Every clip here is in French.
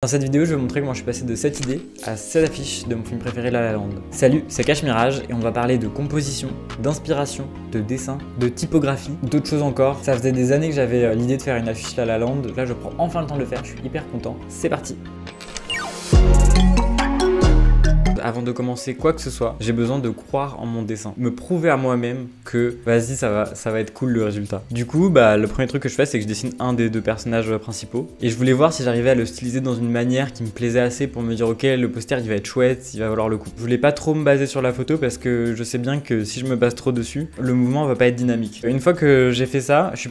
Dans cette vidéo, je vais vous montrer comment je suis passé de cette idée à cette affiche de mon film préféré La La Land. Salut, c'est Cache Mirage et on va parler de composition, d'inspiration, de dessin, de typographie, d'autres choses encore. Ça faisait des années que j'avais l'idée de faire une affiche La La Land. Là, je prends enfin le temps de le faire, je suis hyper content. C'est parti! Avant de commencer quoi que ce soit, j'ai besoin de croire en mon dessin. Me prouver à moi-même que vas-y, ça va être cool le résultat. Du coup, le premier truc que je fais, c'est que je dessine un des deux personnages principaux. Et je voulais voir si j'arrivais à le styliser dans une manière qui me plaisait assez pour me dire ok, le poster il va être chouette, il va valoir le coup. Je voulais pas trop me baser sur la photo parce que je sais bien que si je me base trop dessus, le mouvement va pas être dynamique. Une fois que j'ai fait ça, je suis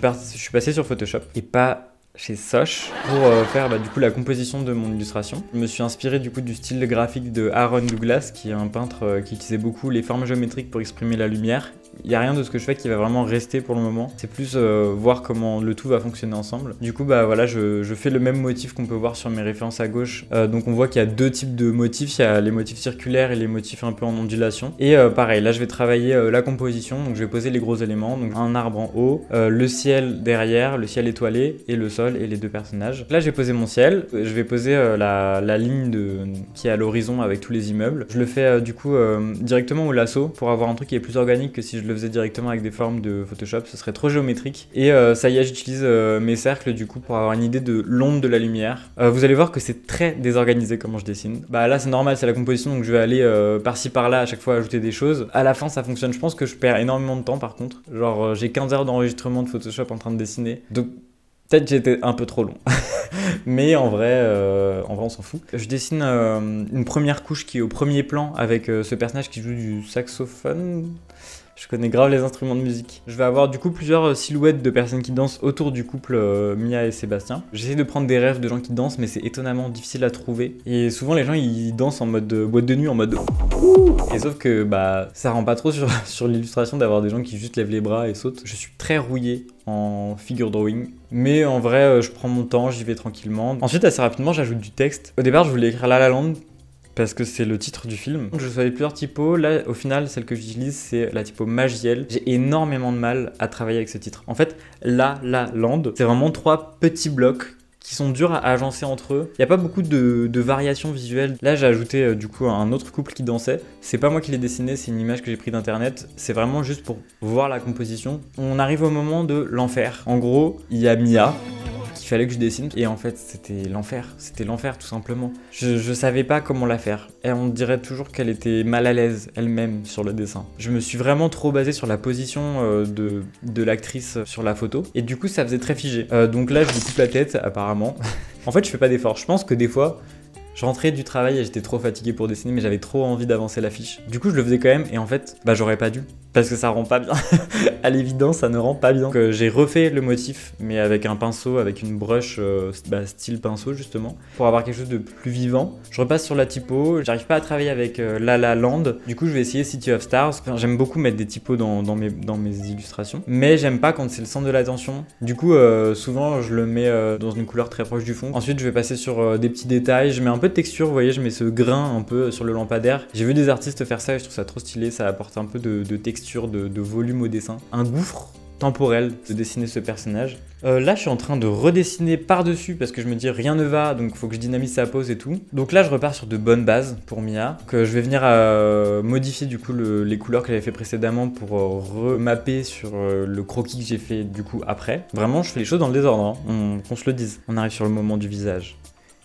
passé sur Photoshop et pas chez Soch pour faire du coup la composition de mon illustration. Je me suis inspiré du coup du style graphique de Aaron Douglas, qui est un peintre qui utilisait beaucoup les formes géométriques pour exprimer la lumière. Il n'y a rien de ce que je fais qui va vraiment rester pour le moment. C'est plus voir comment le tout va fonctionner ensemble. Du coup, voilà, je fais le même motif qu'on peut voir sur mes références à gauche. Donc on voit qu'il y a deux types de motifs. Il y a les motifs circulaires et les motifs un peu en ondulation. Et pareil, là je vais travailler la composition. Donc je vais poser les gros éléments. Donc un arbre en haut, le ciel derrière, le ciel étoilé et le sol et les deux personnages. Là j'ai posé mon ciel. Je vais poser la ligne qui est à l'horizon avec tous les immeubles. Je le fais du coup directement au lasso pour avoir un truc qui est plus organique que si je le faisais directement avec des formes de Photoshop, ce serait trop géométrique. Et ça y est, j'utilise mes cercles du coup pour avoir une idée de l'onde de la lumière. Vous allez voir que c'est très désorganisé comment je dessine. Là c'est normal, c'est la composition, donc je vais aller par-ci par-là à chaque fois ajouter des choses. À la fin ça fonctionne, je pense que je perds énormément de temps par contre. Genre j'ai 15 heures d'enregistrement de Photoshop en train de dessiner. Donc peut-être j'ai été un peu trop long. Mais en vrai on s'en fout. Je dessine une première couche qui est au premier plan avec ce personnage qui joue du saxophone. Je connais grave les instruments de musique. Je vais avoir du coup plusieurs silhouettes de personnes qui dansent autour du couple Mia et Sébastien. J'essaie de prendre des rêves de gens qui dansent, mais c'est étonnamment difficile à trouver. Et souvent les gens ils dansent en mode boîte de nuit, en mode ouh. Et sauf que ça rend pas trop sur l'illustration d'avoir des gens qui juste lèvent les bras et sautent. Je suis très rouillé en figure drawing, mais en vrai je prends mon temps, j'y vais tranquillement. Ensuite assez rapidement j'ajoute du texte. Au départ je voulais écrire La La Land parce que c'est le titre du film. Je choisis plusieurs typos. Là, au final, celle que j'utilise, c'est la typo Magiel. J'ai énormément de mal à travailler avec ce titre. En fait, La Land, c'est vraiment 3 petits blocs qui sont durs à agencer entre eux. Il n'y a pas beaucoup de variations visuelles. Là, j'ai ajouté du coup un autre couple qui dansait. C'est pas moi qui l'ai dessiné, c'est une image que j'ai prise d'internet. C'est vraiment juste pour voir la composition. On arrive au moment de l'enfer. En gros, il y a Mia qu'il fallait que je dessine et en fait c'était l'enfer tout simplement. Je savais pas comment la faire et on dirait toujours qu'elle était mal à l'aise elle-même sur le dessin. Je me suis vraiment trop basé sur la position de l'actrice sur la photo et du coup ça faisait très figé. Donc là je lui coupe la tête apparemment. En fait je fais pas d'effort, je pense que des fois je rentrais du travail et j'étais trop fatigué pour dessiner mais j'avais trop envie d'avancer l'affiche. Du coup je le faisais quand même et en fait j'aurais pas dû parce que ça rend pas bien. À l'évidence ça ne rend pas bien. Donc j'ai refait le motif mais avec un pinceau, avec une brush style pinceau justement pour avoir quelque chose de plus vivant. Je repasse sur la typo, j'arrive pas à travailler avec La La Land. Du coup je vais essayer City of Stars. Enfin, j'aime beaucoup mettre des typos dans mes illustrations mais j'aime pas quand c'est le centre de l'attention. Du coup souvent je le mets dans une couleur très proche du fond. Ensuite je vais passer sur des petits détails, je mets un peu de texture, vous voyez, je mets ce grain un peu sur le lampadaire. J'ai vu des artistes faire ça et je trouve ça trop stylé, ça apporte un peu de texture, de volume au dessin. Un gouffre temporel de dessiner ce personnage. Là je suis en train de redessiner par-dessus parce que je me dis rien ne va, donc il faut que je dynamise sa pose et tout. Donc là je repars sur de bonnes bases pour Mia, que je vais venir modifier du coup les couleurs que j'avais fait précédemment pour remapper sur le croquis que j'ai fait du coup après. Vraiment je fais les choses dans le désordre, hein. Qu'on se le dise. On arrive sur le moment du visage.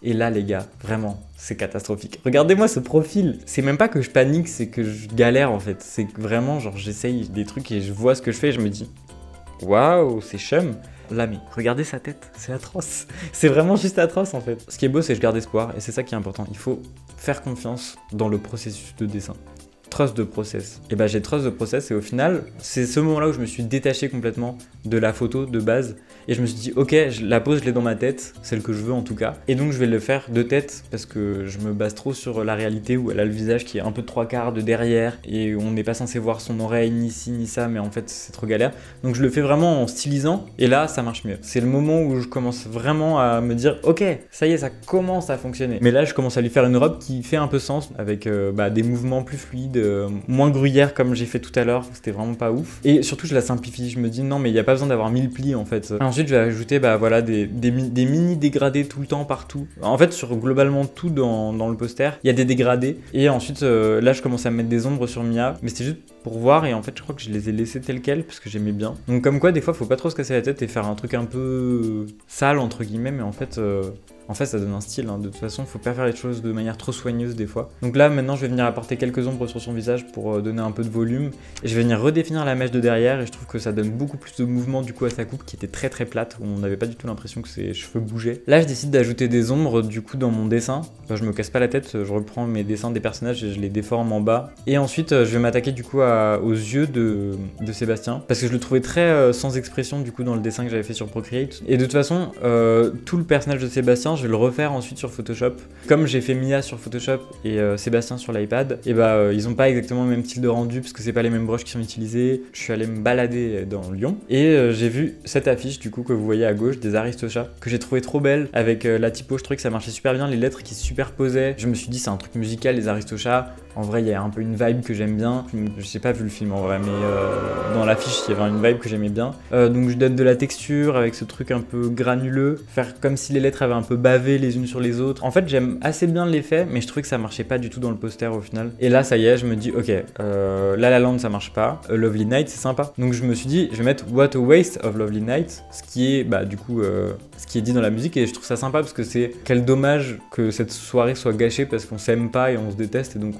Et là les gars, vraiment, c'est catastrophique. Regardez-moi ce profil. C'est même pas que je panique, c'est que je galère en fait. C'est vraiment genre j'essaye des trucs et je vois ce que je fais et je me dis waouh, c'est chum. Là mais regardez sa tête, c'est atroce. C'est vraiment juste atroce en fait. Ce qui est beau c'est que je garde espoir et c'est ça qui est important. Il faut faire confiance dans le processus de dessin. Trust de process. Et j'ai trust de process et au final, c'est ce moment-là où je me suis détaché complètement de la photo de base et je me suis dit ok, la pose je l'ai dans ma tête, celle que je veux en tout cas, et donc je vais le faire de tête parce que je me base trop sur la réalité où elle a le visage qui est un peu de 3/4 de derrière et on n'est pas censé voir son oreille ni ci ni ça, mais en fait c'est trop galère. Donc je le fais vraiment en stylisant et là ça marche mieux. C'est le moment où je commence vraiment à me dire ok, ça y est, ça commence à fonctionner. Mais là je commence à lui faire une robe qui fait un peu sens avec des mouvements plus fluides, moins gruyère comme j'ai fait tout à l'heure, c'était vraiment pas ouf. Et surtout je la simplifie, je me dis non mais il n'y a pas besoin d'avoir 1000 plis en fait. Et ensuite je vais ajouter voilà, des mini dégradés tout le temps partout. En fait sur globalement tout dans le poster, il y a des dégradés. Et ensuite là je commence à mettre des ombres sur Mia, mais c'était juste pour voir et en fait je crois que je les ai laissés tels quels parce que j'aimais bien. Donc comme quoi des fois faut pas trop se casser la tête et faire un truc un peu sale entre guillemets, mais en fait ça donne un style, hein. De toute façon, faut pas faire les choses de manière trop soigneuse des fois. Donc là, maintenant, je vais venir apporter quelques ombres sur son visage pour donner un peu de volume. Et je vais venir redéfinir la mèche de derrière et je trouve que ça donne beaucoup plus de mouvement du coup à sa coupe qui était très très plate, où on n'avait pas du tout l'impression que ses cheveux bougeaient. Là, je décide d'ajouter des ombres du coup dans mon dessin. Je me casse pas la tête, je reprends mes dessins des personnages et je les déforme en bas. Et ensuite, je vais m'attaquer du coup aux yeux de Sébastien parce que je le trouvais très sans expression du coup dans le dessin que j'avais fait sur Procreate. Et de toute façon, tout le personnage de Sébastien, je vais le refaire ensuite sur Photoshop. Comme j'ai fait Mia sur Photoshop et Sébastien sur l'iPad, et ils ont pas exactement le même style de rendu parce que c'est pas les mêmes brushes qui sont utilisés. Je suis allé me balader dans Lyon et j'ai vu cette affiche du coup que vous voyez à gauche des Aristochats que j'ai trouvé trop belle avec la typo. Je trouvais que ça marchait super bien, les lettres qui se superposaient. Je me suis dit c'est un truc musical les Aristochats. En vrai il y a un peu une vibe que j'aime bien. Je sais pas vu le film en vrai, mais dans l'affiche il y avait une vibe que j'aimais bien. Donc je donne de la texture avec ce truc un peu granuleux, faire comme si les lettres avaient un peu bavé les unes sur les autres. En fait j'aime assez bien l'effet, mais je trouvais que ça marchait pas du tout dans le poster au final. Et là ça y est, je me dis ok, La La Land ça marche pas, Lovely Night c'est sympa. Donc je me suis dit je vais mettre What a Waste of Lovely Night, ce qui est du coup ce qui est dit dans la musique, et je trouve ça sympa parce que c'est quel dommage que cette soirée soit gâchée parce qu'on s'aime pas et on se déteste, et donc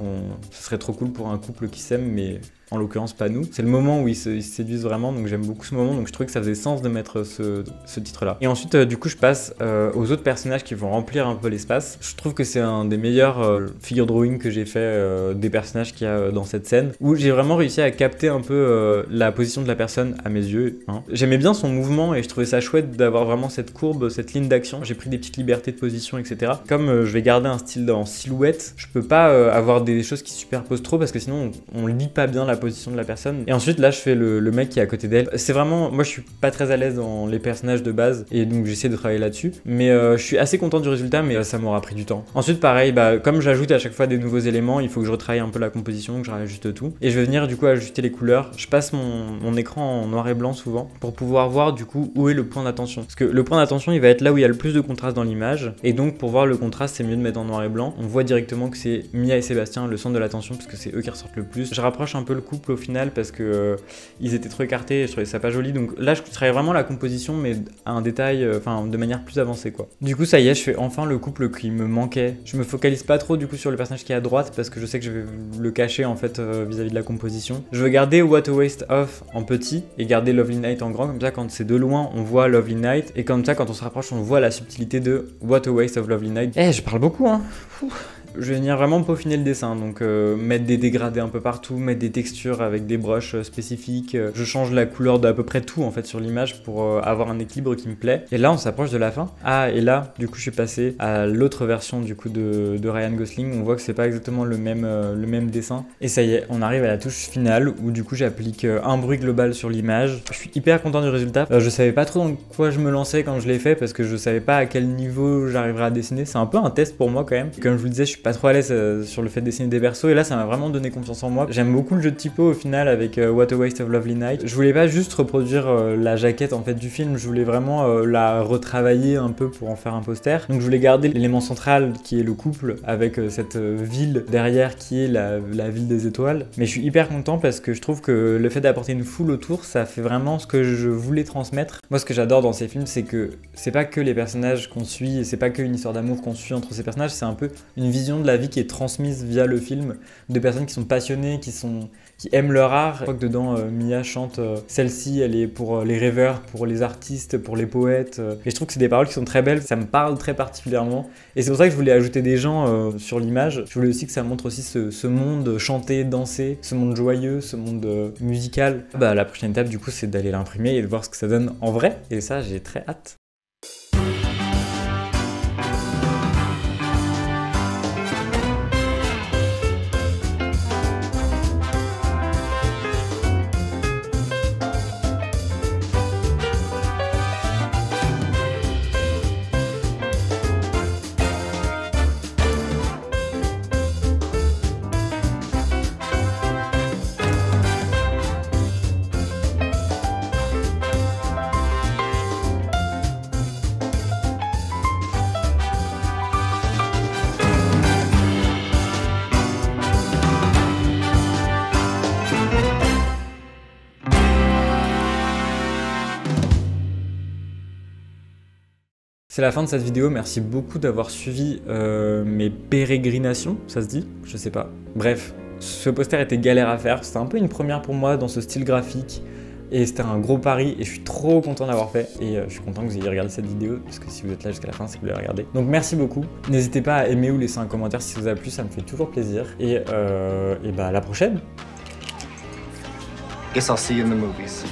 ce serait trop cool pour un couple qui s'aime, mais en l'occurrence pas nous. C'est le moment où ils se séduisent vraiment, donc j'aime beaucoup ce moment, donc je trouvais que ça faisait sens de mettre ce titre-là. Et ensuite, du coup, je passe aux autres personnages qui vont remplir un peu l'espace. Je trouve que c'est un des meilleurs figure drawing que j'ai fait des personnages qu'il y a dans cette scène, où j'ai vraiment réussi à capter un peu la position de la personne à mes yeux. Hein. J'aimais bien son mouvement et je trouvais ça chouette d'avoir vraiment cette courbe, cette ligne d'action. J'ai pris des petites libertés de position, etc. Comme je vais garder un style en silhouette, je peux pas avoir des choses qui se superposent trop parce que sinon on lit pas bien la position de la personne. Et ensuite là je fais le mec qui est à côté d'elle. C'est vraiment, moi je suis pas très à l'aise dans les personnages de base et donc j'essaie de travailler là-dessus, mais je suis assez content du résultat, mais ça m'aura pris du temps. Ensuite pareil, comme j'ajoute à chaque fois des nouveaux éléments, il faut que je retravaille un peu la composition, que je réajuste tout, et je vais venir du coup ajuster les couleurs. Je passe mon écran en noir et blanc souvent pour pouvoir voir du coup où est le point d'attention, parce que le point d'attention il va être là où il y a le plus de contraste dans l'image, et donc pour voir le contraste c'est mieux de mettre en noir et blanc. On voit directement que c'est Mia et Sébastien le centre de l'attention parce que c'est eux qui ressortent le plus. Je rapproche un peu le couple au final parce que ils étaient trop écartés et je trouvais ça pas joli, donc là je travaille vraiment la composition mais à un détail, de manière plus avancée quoi. Du coup ça y est, je fais enfin le couple qui me manquait. Je me focalise pas trop du coup sur le personnage qui est à droite parce que je sais que je vais le cacher en fait vis-à-vis de la composition. Je veux garder What a Waste of en petit et garder Lovely Night en grand, comme ça quand c'est de loin on voit Lovely Night et comme ça quand on se rapproche on voit la subtilité de What a Waste of Lovely Night. Je parle beaucoup hein. Je vais venir vraiment peaufiner le dessin, donc mettre des dégradés un peu partout, mettre des textures avec des brushes spécifiques. Je change la couleur d'à peu près tout en fait sur l'image pour avoir un équilibre qui me plaît. Et là on s'approche de la fin. Et là du coup je suis passé à l'autre version du coup de Ryan Gosling. On voit que c'est pas exactement le même dessin. Et ça y est, on arrive à la touche finale où du coup j'applique un bruit global sur l'image. Je suis hyper content du résultat. Je savais pas trop dans quoi je me lançais quand je l'ai fait parce que je savais pas à quel niveau j'arriverais à dessiner. C'est un peu un test pour moi quand même. Comme je vous le disais, je suis pas trop à l'aise sur le fait de dessiner des persos et là ça m'a vraiment donné confiance en moi. J'aime beaucoup le jeu de typo au final avec What a Waste of Lovely Night. Je voulais pas juste reproduire la jaquette en fait du film, je voulais vraiment la retravailler un peu pour en faire un poster. Donc je voulais garder l'élément central qui est le couple avec cette ville derrière qui est la ville des étoiles. Mais je suis hyper content parce que je trouve que le fait d'apporter une foule autour, ça fait vraiment ce que je voulais transmettre. Moi ce que j'adore dans ces films, c'est que c'est pas que les personnages qu'on suit et c'est pas que une histoire d'amour qu'on suit entre ces personnages, c'est un peu une vision de la vie qui est transmise via le film, de personnes qui sont passionnées, qui aiment leur art. Je crois que dedans Mia chante celle-ci elle est pour les rêveurs, pour les artistes, pour les poètes, et je trouve que c'est des paroles qui sont très belles, ça me parle très particulièrement et c'est pour ça que je voulais ajouter des gens sur l'image. Je voulais aussi que ça montre aussi ce monde chanté, dansé, ce monde joyeux, ce monde musical. La prochaine étape du coup c'est d'aller l'imprimer et de voir ce que ça donne en vrai, et ça j'ai très hâte. C'est la fin de cette vidéo, merci beaucoup d'avoir suivi mes pérégrinations, ça se dit? Je sais pas. Bref, ce poster était galère à faire, c'était un peu une première pour moi dans ce style graphique. Et c'était un gros pari et je suis trop content d'avoir fait. Et je suis content que vous ayez regardé cette vidéo, parce que si vous êtes là jusqu'à la fin, c'est que vous l'avez regardé. Donc merci beaucoup. N'hésitez pas à aimer ou laisser un commentaire si ça vous a plu, ça me fait toujours plaisir. Et bah à la prochaine. Guess I'll see you in the movies.